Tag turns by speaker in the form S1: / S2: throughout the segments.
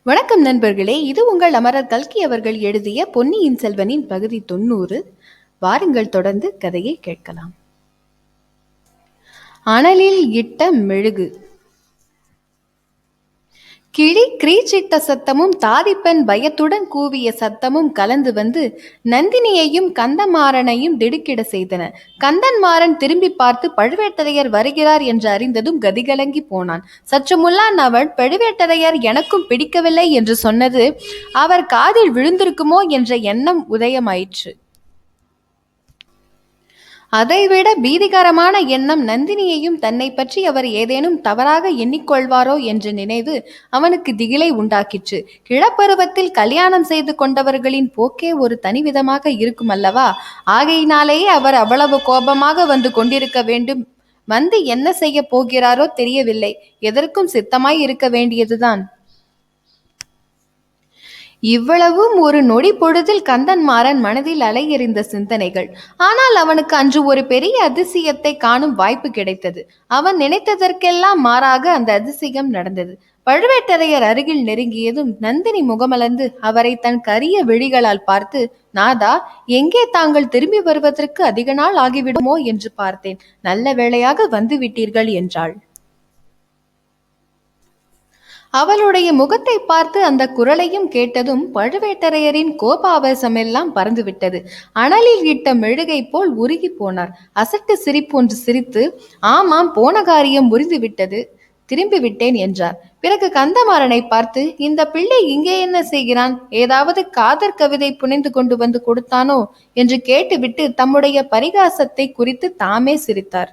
S1: வணக்கம் நண்பர்களே, இது உங்கள் அமரர் கல்கி அவர்கள் எழுதிய பொன்னியின் செல்வனின் பகுதி 90. வாருங்கள் தொடர்ந்து கதையை கேட்கலாம். அனலில் இட்ட மெழுகு. கிளி கிரீச்சிட்ட சத்தமும் தாதிப்பெண் பயத்துடன் கூவிய சத்தமும் கலந்து வந்து நந்தினியையும் கந்தமாறனையும் திடுக்கிட செய்தன. கந்தன்மாறன் திரும்பி பார்த்து பழுவேட்டரையர் வருகிறார் என்று அறிந்ததும் கதிகலங்கி போனான். சற்று முன்னான் அவள் பழுவேட்டரையர் எனக்கும் பிடிக்கவில்லை என்று சொன்னது அவர் காதில் விழுந்திருக்குமோ என்ற எண்ணம் உதயமாயிற்று. அதைவிட பீதிகரமான எண்ணம் நந்தினியையும் தன்னை பற்றி அவர் ஏதேனும் தவறாக எண்ணிக்கொள்வாரோ என்ற நினைவு அவனுக்கு திகிலை உண்டாக்கிற்று. கிழப்பருவத்தில் கல்யாணம் செய்து கொண்டவர்களின் போக்கே ஒரு தனிவிதமாக இருக்கும் அல்லவா? ஆகையினாலேயே அவர் அவ்வளவு கோபமாக வந்து கொண்டிருக்க வேண்டும். வந்து என்ன செய்ய போகிறாரோ தெரியவில்லை. எதற்கும் சித்தமாய் இருக்க வேண்டியதுதான். இவ்வளவும் ஒரு நொடி பொழுதில் கந்தன்மாறன் மனதில் அலையெறிந்த சிந்தனைகள். ஆனால் அவனுக்கு அன்று ஒரு பெரிய அதிசயத்தை காணும் வாய்ப்பு கிடைத்தது. அவன் நினைத்ததற்கெல்லாம் மாறாக அந்த அதிசயம் நடந்தது. பழுவேட்டரையர் அருகில் நெருங்கியதும் நந்தினி முகமலர்ந்து அவரை தன் கரிய விழிகளால் பார்த்து, நாதா, எங்கே தாங்கள் திரும்பி வருவதற்கு அதிக நாள் ஆகிவிடுமோ என்று பார்த்தேன். நல்ல வேளையாக வந்து விட்டீர்கள் என்றாள். அவளுடைய முகத்தை பார்த்து அந்த குரலையும் கேட்டதும் பழுவேட்டரையரின் கோபாவேசமெல்லாம் பறந்துவிட்டது. அனலில் இட்ட மெழுகை போல் உருகி போனார். அசட்டு சிரிப்பு ஒன்று சிரித்து, ஆமாம், போன காரியம் முறிந்துவிட்டது, திரும்பி விட்டேன் என்றார். பிறகு கந்தமாறனை பார்த்து, இந்த பிள்ளை இங்கே என்ன செய்கிறான்? ஏதாவது காதற் கவிதை புனைந்து கொண்டு வந்து கொடுத்தானோ என்று கேட்டுவிட்டு தம்முடைய பரிகாசத்தை குறித்து தாமே சிரித்தார்.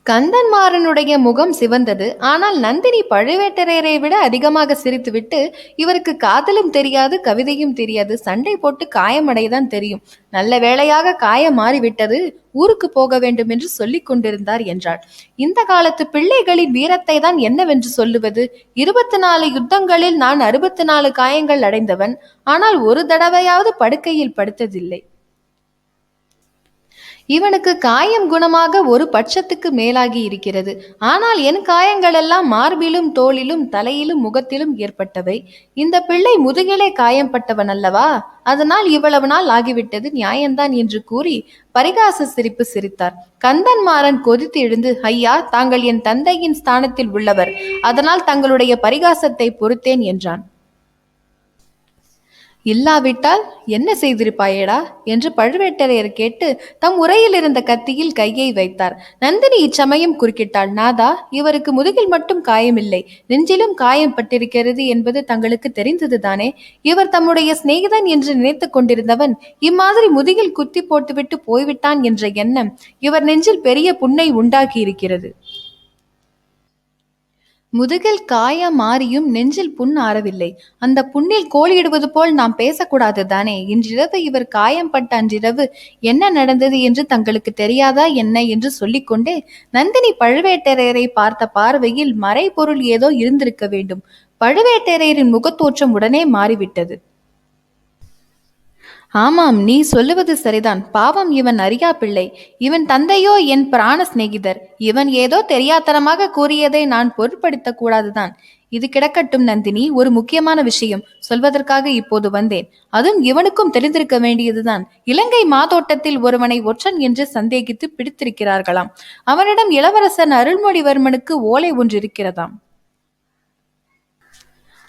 S1: கந்தன்மாறனுடைய முகம் சிவந்தது. ஆனால் நந்தினி பழுவேட்டரையரை விட அதிகமாக சிரித்துவிட்டு, இவருக்கு காதலும் தெரியாது, கவிதையும் தெரியாது, சண்டை போட்டு காயமடையதான் தெரியும். நல்ல வேளையாக காயம் மாறிவிட்டது, ஊருக்கு போக வேண்டும் என்று சொல்லிக் கொண்டிருந்தார் என்றாள். இந்த காலத்து பிள்ளைகளின் வீரத்தை தான் என்னவென்று சொல்லுவது? 24 யுத்தங்களில் நான் 64 காயங்கள் அடைந்தவன். ஆனால் ஒரு தடவையாவது படுக்கையில் படுத்ததில்லை. இவனுக்கு காயம் குணமாக ஒரு பட்சத்துக்கு மேலாகி இருக்கிறது. ஆனால் என் காயங்களெல்லாம் மார்பிலும் தோளிலும் தலையிலும் முகத்திலும் ஏற்பட்டவை. இந்த பிள்ளை முதுகிலே காயம்பட்டவன் அல்லவா? அதனால் இவ்வளவு நாள் ஆகிவிட்டது, நியாயம்தான் என்று கூறி பரிகாச சிரிப்பு சிரித்தார். கந்தன்மாறன் கொதித்து எழுந்து, ஐயா, தாங்கள் என் தந்தையின் ஸ்தானத்தில் உள்ளவர், அதனால் தங்களுடைய பரிகாசத்தை பொறுத்தேன் என்றான். இல்லாவிட்டால் என்ன செய்திருப்பாயேடா என்று பழுவேட்டரையர் கேட்டு தம் உரையில் இருந்த கத்தியில் கையை வைத்தார். நந்தினி இச்சமயம் குறுக்கிட்டாள். நாதா, இவருக்கு முதுகில் மட்டும் காயமில்லை, நெஞ்சிலும் காயம் பட்டிருக்கிறது என்பது தங்களுக்கு தெரிந்ததுதானே? இவர் தம்முடைய சிநேகிதன் என்று நினைத்து கொண்டிருந்தவன் இம்மாதிரி முதுகில் குத்தி போட்டுவிட்டு போய்விட்டான் என்ற எண்ணம் இவர் நெஞ்சில் பெரிய புண்ணை உண்டாக்கி இருக்கிறது. முதுகில் காயம் மாறியும் நெஞ்சில் புண் ஆறவில்லை. அந்த புண்ணில் கோழியிடுவது போல் நாம் பேசக்கூடாது தானே? இன்றிரவு இவர் காயம்பட்ட அன்றிரவு என்ன நடந்தது என்று தங்களுக்கு தெரியாதா என்ன என்று சொல்லிக்கொண்டே நந்தினி பழுவேட்டரையரை பார்த்த பார்வையில் மறைபொருள் ஏதோ இருந்திருக்க வேண்டும். பழுவேட்டரையரின் முகத்தோற்றம் உடனே மாறிவிட்டது. ஆமாம், நீ சொல்லுவது சரிதான். பாவம், இவன் அறியா பிள்ளை. இவன் தந்தையோ என் பிராண சிநேகிதர். இவன் ஏதோ தெரியாத்தனமாக கூறியதை நான் பொருட்படுத்த கூடாதுதான். இது கிடக்கட்டும் நந்தினி, ஒரு முக்கியமான விஷயம் சொல்வதற்காக இப்போது வந்தேன். அதுவும் இவனுக்கும் தெரிந்திருக்க வேண்டியதுதான். இலங்கை மாதோட்டத்தில் ஒருவனை ஒற்றன் என்று சந்தேகித்து பிடித்திருக்கிறார்களாம். அவனிடம் இளவரசன் அருள்மொழிவர்மனுக்கு ஓலை ஒன்று இருக்கிறதாம்.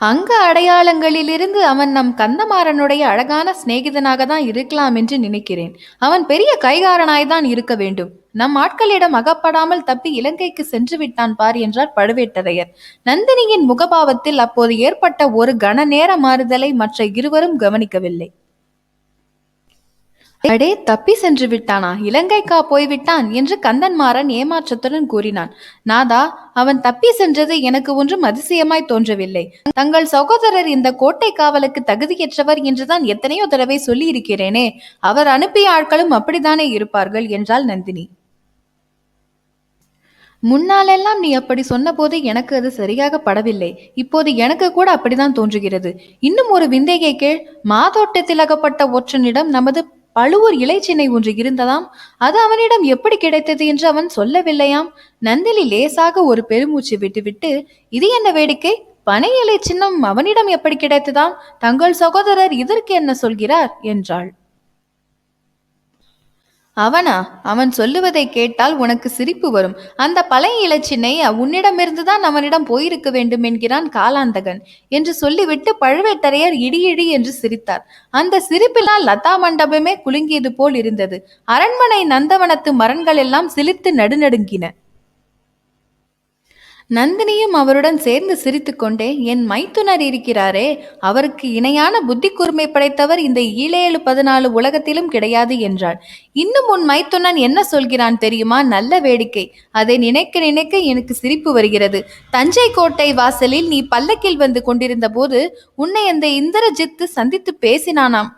S1: அங்க அடையாளங்களிலிருந்து அவன் நம் கந்தமாறனுடைய அழகான சிநேகிதனாக தான் இருக்கலாம் என்று நினைக்கிறேன். அவன் பெரிய கைகாரனாய்தான் இருக்க வேண்டும். நம் ஆட்களிடம் அகப்படாமல் தப்பி இலங்கைக்கு சென்று விட்டான் பார் என்றார் பழுவேட்டரையர். நந்தினியின் முகபாவத்தில் அப்போது ஏற்பட்ட ஒரு கன நேர மாறுதலை மற்ற இருவரும் கவனிக்கவில்லை. அடே, தப்பி சென்று விட்டானா? இலங்கைக்கா போய்விட்டான் என்று கந்தன்மாறன் ஏமாற்றத்துடன் கூறினான். நாதா, அவன் தப்பி சென்றது எனக்கு ஒன்றும் அதிசயமாய் தோன்றவில்லை. தங்கள் சகோதரர் இந்த கோட்டை காவலுக்கு தகுதியற்றவர் என்றுதான் எத்தனையோ தடவை சொல்லி இருக்கிறேனே. அவர் அனுப்பிய ஆட்களும் அப்படித்தானே இருப்பார்கள் என்றாள் நந்தினி. முன்னாலெல்லாம் நீ அப்படி சொன்னபோது எனக்கு அது சரியாக படவில்லை. இப்போது எனக்கு கூட அப்படிதான் தோன்றுகிறது. இன்னும் ஒரு விந்தையை கேள். மாதோட்டத்தில் அகப்பட்ட ஒற்றனிடம் நமது பழுவூர் இலைச்சினை ஒன்று இருந்ததாம். அது அவனிடம் எப்படி கிடைத்தது என்று அவன் சொல்லவில்லையாம். நந்தினி லேசாக ஒரு பெருமூச்சு விட்டுவிட்டு, இது என்ன வேடிக்கை? பனை இலை சின்னம் அவனிடம் எப்படி கிடைத்ததாம்? தங்கள் சகோதரர் இதற்கு என்ன சொல்கிறார் என்றாள். அவனா? அவன் சொல்லுவதை கேட்டால் உனக்கு சிரிப்பு வரும். அந்த பழைய இலச்சினை உன்னிடமிருந்துதான் அவனிடம் போயிருக்க வேண்டும் என்கிறான் காலாந்தகன் என்று சொல்லிவிட்டு பழுவேட்டரையர் இடி இடி என்று சிரித்தார். அந்த சிரிப்பினால் லதா மண்டபமே குலுங்கியது போல் இருந்தது. அரண்மனை நந்தவனத்து மரங்கள் எல்லாம் சிலிர்த்து நடுநடுங்கின. நந்தினியும் அவருடன் சேர்ந்து சிரித்துக்கொண்டே, என் மைத்துனர் இருக்கிறாரே, அவருக்கு இணையான புத்தி கூர்மை படைத்தவர் இந்த 7-14 உலகத்திலும் கிடையாது என்றாள். இன்னும் உன் மைத்துனன் என்ன சொல்கிறான் தெரியுமா? நல்ல வேடிக்கை. அதை நினைக்க நினைக்க எனக்கு சிரிப்பு வருகிறது. தஞ்சை கோட்டை வாசலில் நீ பல்லக்கில் வந்து கொண்டிருந்த போது உன்னை அந்த இந்திரஜித்து சந்தித்து பேசினானாம்.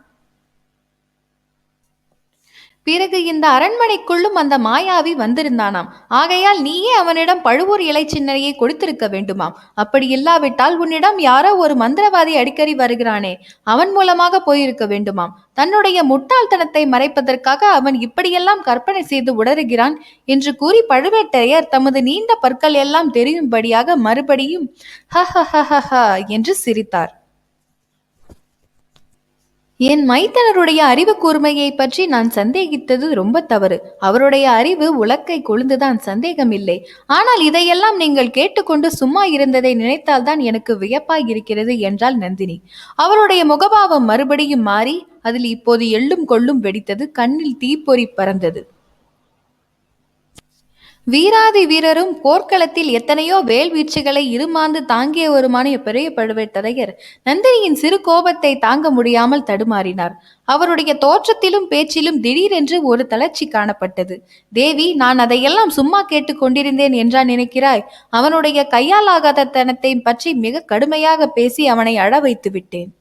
S1: பிறகு இந்த அரண்மனைக்குள்ளும் அந்த மாயாவி வந்திருந்தானாம். ஆகையால் நீயே அவனிடம் பழுவூர் இலை சின்னையை கொடுத்திருக்க வேண்டுமாம். அப்படி இல்லாவிட்டால் உன்னிடம் யாரோ ஒரு மந்திரவாதி அடிக்கடி வருகிறானே, அவன் மூலமாக போயிருக்க வேண்டுமாம். தன்னுடைய முட்டாள்தனத்தை மறைப்பதற்காக அவன் இப்படியெல்லாம் கற்பனை செய்து உளறுகிறான் என்று கூறி பழுவேட்டரையர் தமது நீண்ட பற்கள் எல்லாம் தெரியும்படியாக மறுபடியும் ஹ ஹ ஹ ஹ என்று சிரித்தார். என் மைத்தனருடைய அறிவு கூர்மையை பற்றி நான் சந்தேகித்தது ரொம்ப தவறு. அவருடைய அறிவு உலக்கை கொழுந்துதான், சந்தேகமில்லை. ஆனால் இதையெல்லாம் நீங்கள் கேட்டுக்கொண்டு சும்மா இருந்ததை நினைத்தால்தான் எனக்கு வியப்பாய் இருக்கிறது என்றாள் நந்தினி. அவருடைய முகபாவம் மறுபடியும் மாறி அதில் இப்போது எள்ளும் கொள்ளும் வெடித்தது. கண்ணில் தீப்பொறி பறந்தது. வீராதி வீரரும் போர்க்களத்தில் எத்தனையோ வேல் வீச்சுகளை இருமாந்து தாங்கிய ஒருமான பெரிய பழுவேட்டரையர் நந்தினியின் சிறு கோபத்தை தாங்க முடியாமல் தடுமாறினார். அவருடைய தோற்றத்திலும் பேச்சிலும் திடீரென்று ஒரு தளர்ச்சி காணப்பட்டது. தேவி, நான் அதையெல்லாம் சும்மா கேட்டுக் கொண்டிருந்தேன் என்றா நினைக்கிறாய்? அவனுடைய கையாலாகாத தனத்தை பற்றி மிக கடுமையாக பேசி அவனை அழ வைத்து விட்டேன்.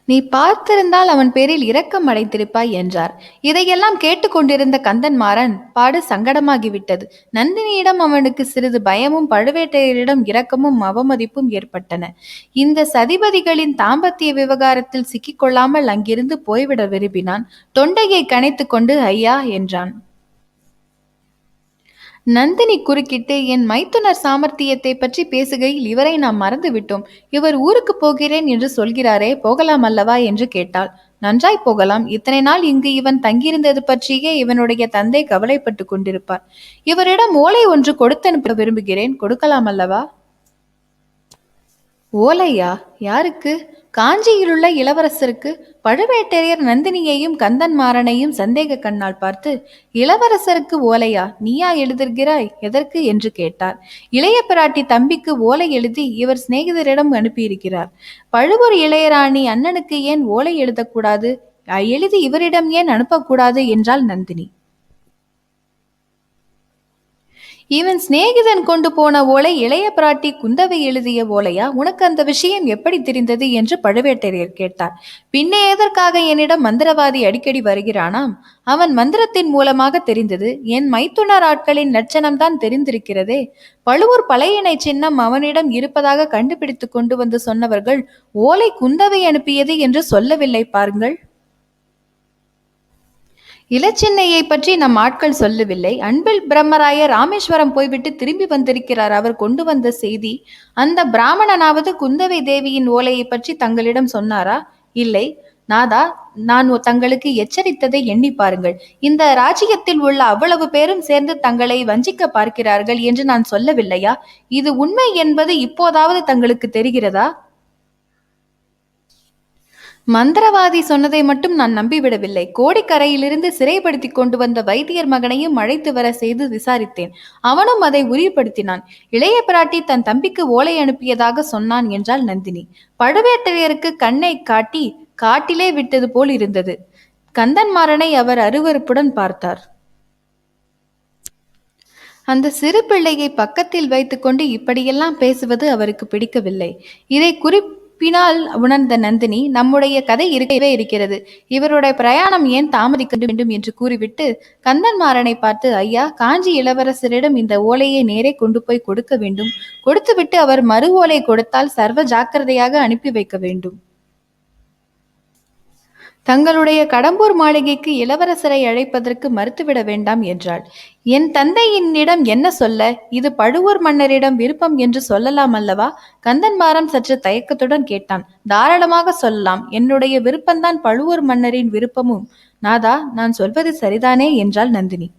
S1: நீ பார்த்திருந்தால் அவன் பேரில் இரக்கம் அடைந்திருப்பாய் என்றார். இதையெல்லாம் கேட்டுக்கொண்டிருந்த கந்தன்மாறன் பாடு சங்கடமாகிவிட்டது. நந்தினியிடம் அவனுக்கு சிறிது பயமும் பழுவேட்டையரிடம் இரக்கமும் அவமதிப்பும் ஏற்பட்டன. இந்த சதிபதிகளின் தாம்பத்திய விவகாரத்தில் சிக்கிக்கொள்ளாமல் அங்கிருந்து போய்விட விரும்பினான். தொண்டையை கனைத்து கொண்டு ஐயா என்றான். நந்தினி குறுக்கிட்டு, என் மைத்துனர் சாமர்த்தியத்தை பற்றி பேசுகையில் இவரை நாம் மறந்து விட்டோம். இவர் ஊருக்கு போகிறேன் என்று சொல்கிறாரே, போகலாம் அல்லவா என்று கேட்டாள். நன்றாய் போகலாம். இத்தனை நாள் இங்கு இவன் தங்கியிருந்தது பற்றியே இவனுடைய தந்தை கவலைப்பட்டு கொண்டிருப்பார். இவரிடம் ஓலை ஒன்று கொடுத்தனுப்ப விரும்புகிறேன். கொடுக்கலாம் அல்லவா? ஓலையா? யாருக்கு? காஞ்சியிலுள்ள இளவரசருக்கு. பழுவேட்டரையர் நந்தினியையும் கந்தன்மாறனையும் சந்தேக கண்ணால் பார்த்து, இளவரசருக்கு ஓலையா? நீயா எழுதுகிறாய்? எதற்கு என்று கேட்டார். இளைய பிராட்டி தம்பிக்கு ஓலை எழுதி இவர் சிநேகிதரிடம் அனுப்பியிருக்கிறார். பழுவூர் இளையராணி அண்ணனுக்கு ஏன் ஓலை எழுதக்கூடாது? எழுதி இவரிடம் ஏன் அனுப்பக்கூடாது என்றாள் நந்தினி. இவன் சிநேகிதன் கொண்டு போன ஓலை இளைய பிராட்டி குந்தவை எழுதிய ஓலையா? உனக்கு அந்த விஷயம் எப்படி தெரிந்தது என்று பழுவேட்டரையர் கேட்டார். பின்னே எதற்காக என்னிடம் மந்திரவாதி அடிக்கடி வருகிறானாம்? அவன் மந்திரத்தின் மூலமாக தெரிந்தது. என் மைத்துனர் ஆட்களின் லட்சணம்தான் தெரிந்திருக்கிறதே. பழுவூர் பழையணை சின்னம் அவனிடம் இருப்பதாக கண்டுபிடித்து கொண்டு வந்து சொன்னவர்கள் ஓலை குந்தவை அனுப்பியது என்று சொல்லவில்லை பாருங்கள். இலச்சின்னையை பற்றி நம் ஆட்கள் சொல்லவில்லை. அன்பில் பிரம்மராயர் ராமேஸ்வரம் போய்விட்டு திரும்பி வந்திருக்கிறார். அவர் கொண்டு வந்த செய்தி. அந்த பிராமணனாவது குந்தவை தேவியின் ஓலையை பற்றி தங்களிடம் சொன்னாரா? இல்லை. நாதா, நான் தங்களுக்கு எச்சரித்ததை எண்ணி பாருங்கள். இந்த ராஜ்யத்தில் உள்ள அவ்வளவு பேரும் சேர்ந்து தங்களை வஞ்சிக்க பார்க்கிறார்கள் என்று நான் சொல்லவில்லையா? இது உண்மை என்பது இப்போதாவது தங்களுக்கு தெரிகிறதா? மந்திரவாதி சொன்னதை மட்டும் நான் நம்பிவிடவில்லை. கோடிக்கரையிலிருந்து சிறைப்படுத்தி கொண்டு வந்த வைத்தியர் மகனையும் அழைத்து வர செய்து விசாரித்தேன். அவனும் அதை உறுதிப்படுத்தினான். இளைய பிராட்டி தன் தம்பிக்கு ஓலை அனுப்பியதாக சொன்னான் என்றாள் நந்தினி. பழுவேட்டரையருக்கு கண்ணை காட்டி காட்டிலே விட்டது போல் இருந்தது. கந்தன்மாறனை அவர் அருவருப்புடன் பார்த்தார். அந்த சிறு பிள்ளையை பக்கத்தில் வைத்துக்கொண்டு இப்படியெல்லாம் பேசுவது அவருக்கு பிடிக்கவில்லை. இதை பின்னால் உணர்ந்த நந்தினி, நம்முடைய கதை இருக்கவே இருக்கிறது. இவருடைய பிரயாணம் ஏன் தாமதிக்க வேண்டும் என்று கூறிவிட்டு கந்தன்மாறனை பார்த்து, ஐயா, காஞ்சி இளவரசரிடம் இந்த ஓலையை நேரே கொண்டு போய் கொடுக்க வேண்டும். கொடுத்துவிட்டு அவர் மறு ஓலை கொடுத்தால் சர்வ ஜாக்கிரதையாக அனுப்பி வைக்க வேண்டும். தங்களுடைய கடம்பூர் மாளிகைக்கு இளவரசரை அழைப்பதற்கு மறுத்துவிட வேண்டாம் என்றாள். என் தந்தையினிடம் என்ன சொல்ல? இது பழுவூர் மன்னரிடம் விருப்பம் என்று சொல்லலாம் அல்லவா? கந்தன்மாறன் சற்று தயக்கத்துடன் கேட்டான். தாராளமாக சொல்லலாம். என்னுடைய விருப்பம்தான் பழுவூர் மன்னரின் விருப்பமும். நாதா, நான் சொல்வது சரிதானே என்றாள் நந்தினி.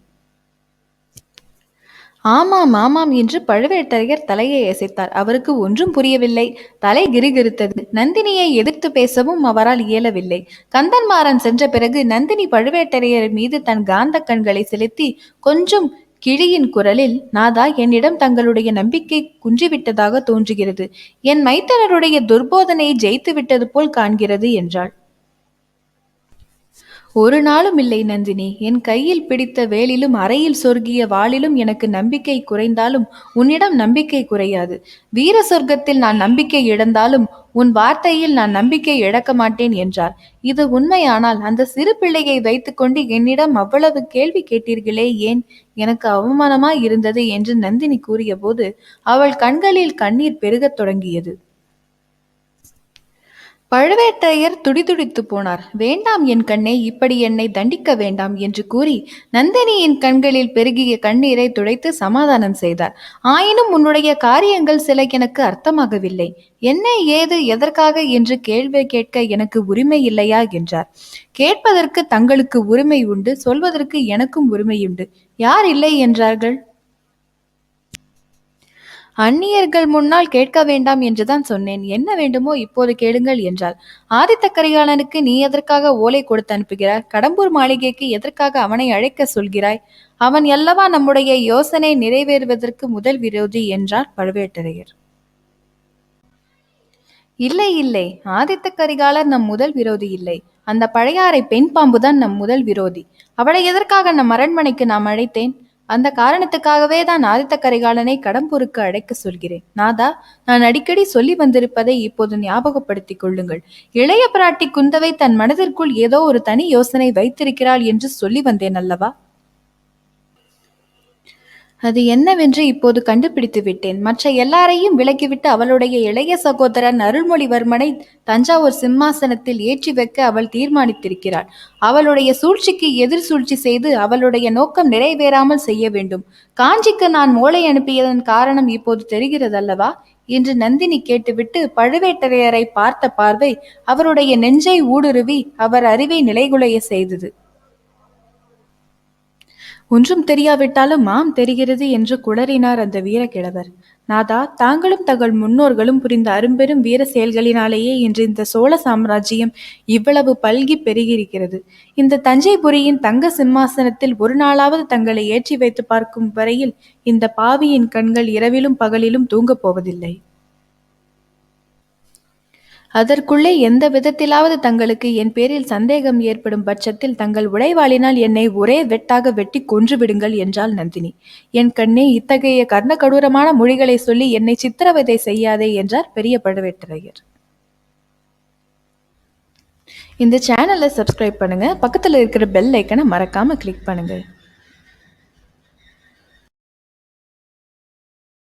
S1: ஆமாம் ஆமாம் என்று பழுவேட்டரையர் தலையை அசைத்தார். அவருக்கு ஒன்றும் புரியவில்லை. தலை கிறுகிறுத்தது. நந்தினியை எதிர்த்து பேசவும் அவரால் இயலவில்லை. கந்தன்மாறன் சென்ற பிறகு நந்தினி பழுவேட்டரையர் மீது தன் காந்த கண்களை செலுத்தி கொஞ்சம் கிழியின் குரலில், நாதா, என்னிடம் தங்களுடைய நம்பிக்கை குன்றிவிட்டதாக தோன்றுகிறது. என் மைத்தனருடைய துர்போதனையை ஜெயித்து விட்டது போல் காண்கிறது என்றாள். ஒரு நாளும் இல்லை நந்தினி. என் கையில் பிடித்த வேலிலும் அறையில் சொருகிய வாளிலும் எனக்கு நம்பிக்கை குறைந்தாலும் உன்னிடம் நம்பிக்கை குறையாது. வீர சொர்க்கத்தில் நான் நம்பிக்கை இழந்தாலும் உன் வார்த்தையில் நான் நம்பிக்கை இழக்க மாட்டேன் என்றார். இது உண்மையானால் அந்த சிறு பிள்ளையை வைத்துக்கொண்டு என்னிடம் அவ்வளவு கேள்வி கேட்டீர்களே ஏன்? எனக்கு அவமானமாய் இருந்தது என்று நந்தினி கூறியபோது அவள் கண்களில் கண்ணீர் பெருகத் தொடங்கியது. பழுவேட்டரையர் துடிதுடித்து போனார். வேண்டாம் என் கண்ணே, இப்படி என்னை தண்டிக்க வேண்டாம் என்று கூறி நந்தினியின் கண்களில் பெருகிய கண்ணீரை துடைத்து சமாதானம் செய்தார். ஆயினும் உன்னுடைய காரியங்கள் சில எனக்கு அர்த்தமாகவில்லை. என்ன, ஏது, எதற்காக என்று கேள்வி கேட்க எனக்கு உரிமை இல்லையா என்றார். கேட்பதற்கு தங்களுக்கு உரிமை உண்டு, சொல்வதற்கு எனக்கும் உரிமையுண்டு. யார் இல்லை என்றார்கள்? அந்நியர்கள் முன்னால் கேட்க வேண்டாம் என்றுதான் சொன்னேன். என்ன வேண்டுமோ இப்போது கேளுங்கள் என்றாள். ஆதித்த கரிகாலனுக்கு நீ எதற்காக ஓலை கொடுத்து அனுப்புகிறாய்? கடம்பூர் மாளிகைக்கு எதற்காக அவனை அழைக்க சொல்கிறாய்? அவன் அல்லவா நம்முடைய யோசனை நிறைவேறுவதற்கு முதல் விரோதி என்றார் பழுவேட்டரையர். இல்லை இல்லை, ஆதித்த கரிகாலர் நம் முதல் விரோதி இல்லை. அந்த பழையாறை பெண் பாம்புதான் நம் முதல் விரோதி. அவளை எதற்காக நம் அரண்மனைக்கு நாம் அழைத்தேன்? அந்த காரணத்துக்காகவே தான் ஆதித்த கரிகாலனை கடம்பூருக்கு அழைக்க சொல்கிறேன். நாதா, நான் அடிக்கடி சொல்லி வந்திருப்பதை இப்போது ஞாபகப்படுத்திக் கொள்ளுங்கள். இளைய பிராட்டி குந்தவை தன் மனதிற்குள் ஏதோ ஒரு தனி யோசனை வைத்திருக்கிறாள் என்று சொல்லி வந்தேன் அல்லவா? அது என்னவென்று இப்போது கண்டுபிடித்து விட்டேன். மற்ற எல்லாரையும் விலக்கிவிட்டு அவளுடைய இளைய சகோதரன் அருள்மொழிவர்மனை தஞ்சாவூர் சிம்மாசனத்தில் ஏற்றி வைக்க அவள் தீர்மானித்திருக்கிறாள். அவளுடைய சூழ்ச்சிக்கு எதிர் சூழ்ச்சி செய்து அவளுடைய நோக்கம் நிறைவேறாமல் செய்ய வேண்டும். காஞ்சிக்கு நான் ஓலை அனுப்பியதன் காரணம் இப்போது தெரிகிறதல்லவா என்று நந்தினி கேட்டுவிட்டு பழுவேட்டரையரை பார்த்த பார்வை அவருடைய நெஞ்சை ஊடுருவி அவர் அறிவை நிலைகுலைய செய்தது. ஒன்றும் தெரியாவிட்டாலும் ஆம் தெரிகிறது என்று குளறினார் அந்த வீரக்கிழவர். நாதா, தாங்களும் தங்கள் முன்னோர்களும் புரிந்த அரும்பெரும் வீர செயல்களினாலேயே இன்று இந்த சோழ சாம்ராஜ்யம் இவ்வளவு பல்கி பெருகியிருக்கிறது. இந்த தஞ்சைபுரியின் தங்க சிம்மாசனத்தில் ஒரு நாளாவது தங்களை ஏற்றி வைத்து பார்க்கும் வரையில் இந்த பாவியின் கண்கள் இரவிலும் பகலிலும் தூங்கப் போவதில்லை. அதற்குள்ளே எந்த விதத்திலாவது தங்களுக்கு என் பேரில் சந்தேகம் ஏற்படும் பட்சத்தில் தங்கள் உடைவாளினால் என்னை ஒரே வெட்டாக வெட்டி கொன்று விடுங்கள் என்றாள் நந்தினி. என் கண்ணே, இத்தகைய கர்ணகடூரமான மொழிகளை சொல்லி என்னை சித்திரவதை செய்யாதே என்றார் பெரிய பழுவேட்டரையர். இந்த சேனலை சப்ஸ்கிரைப் பண்ணுங்க, பக்கத்தில் இருக்கிற பெல் ஐக்கனை மறக்காம கிளிக் பண்ணுங்க.